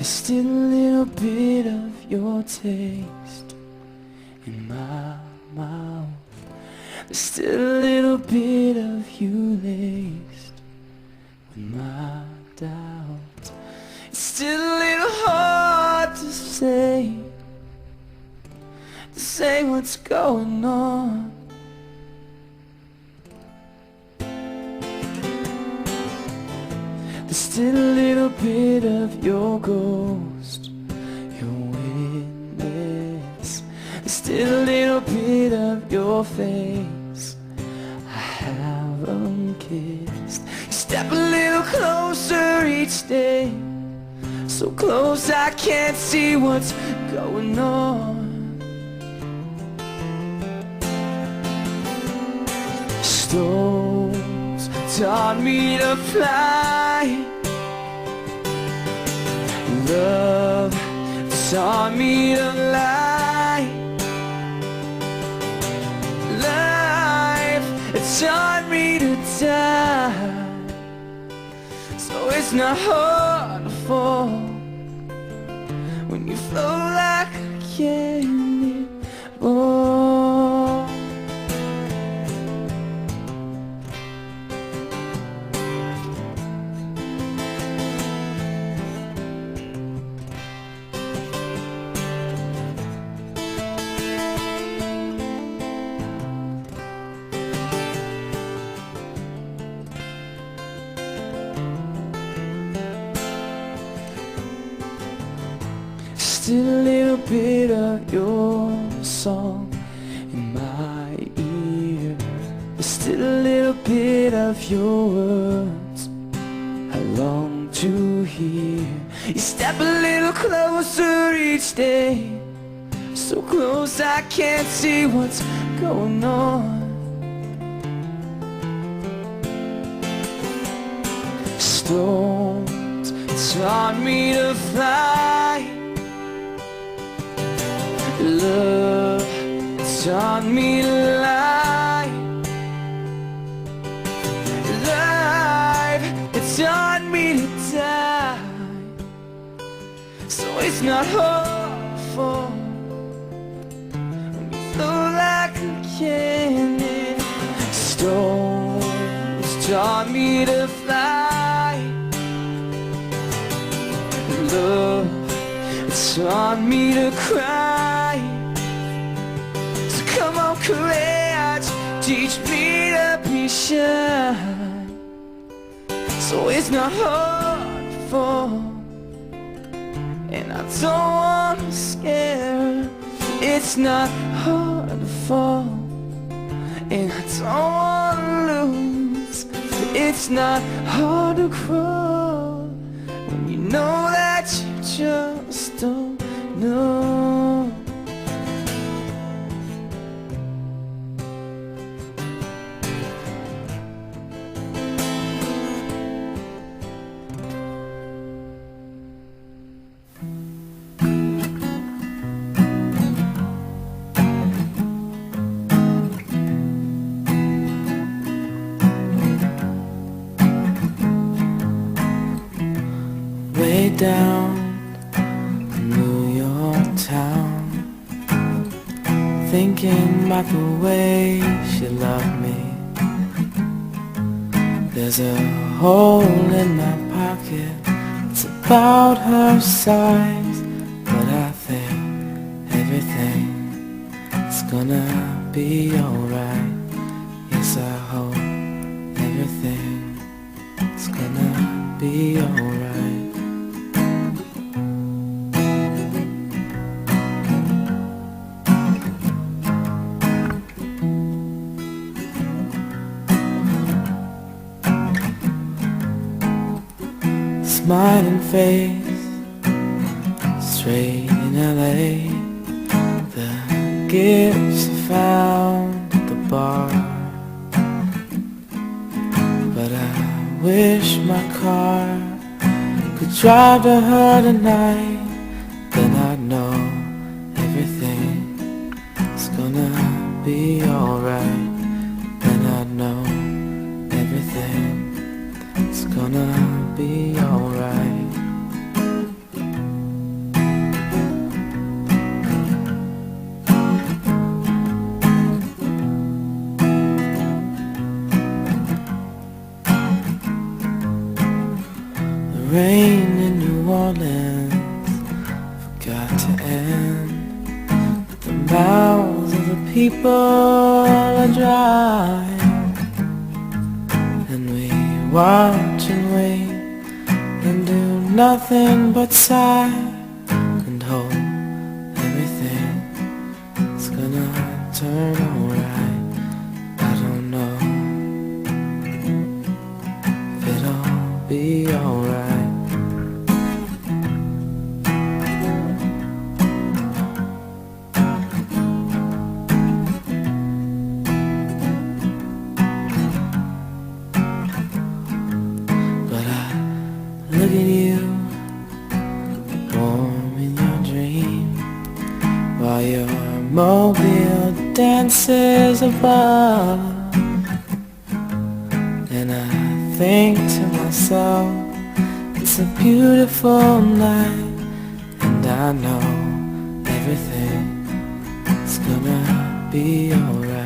There's still a little bit of your taste in my mouth. There's still a little bit of you laced with my doubt. It's still a little hard to say what's going on. There's still a little bit of your ghost, your witness. There's still a little bit of your face I haven't kissed. You step a little closer each day, so close I can't see what's going on. Stones taught me to fly. Love taught me to lie. Life taught me to die. So it's not hard to fall when you float like a cannonball. Still a little bit of your song in my ear. There's still a little bit of your words I long to hear. You step a little closer each day, so close I can't see what's going on. Stones taught me to fly. Love taught me to lie. Life taught me to die. So it's not hard to fall when you float like a cannon. Stones taught me to fly. Love taught me to cry. So come on, courage, teach me to be shy. So it's not hard to fall, and I don't wanna scare. It's not hard to fall, and I don't wanna lose. It's not hard to crawl when you know that you just don't know. Way down New York town, thinking about the way she loved me. There's a hole in my pocket, it's about her size, but I think everything's gonna be alright. Yes, I hope everything's gonna be alright. Smiling face, straight in LA. The gifts I found at the bar, but I wish my car could drive to her tonight. Then I'd know everything's gonna be alright. Then I'd know everything's gonna be alright. rain in New Orleans forgot to end. The mouths of the people are dry, and we watch and wait and do nothing but sigh and hope everything's gonna turn alright. I don't know if it'll be alright. Look at you, warm in your dream, while your mobile dances above. And I think to myself, it's a beautiful night, and I know everything's gonna be alright.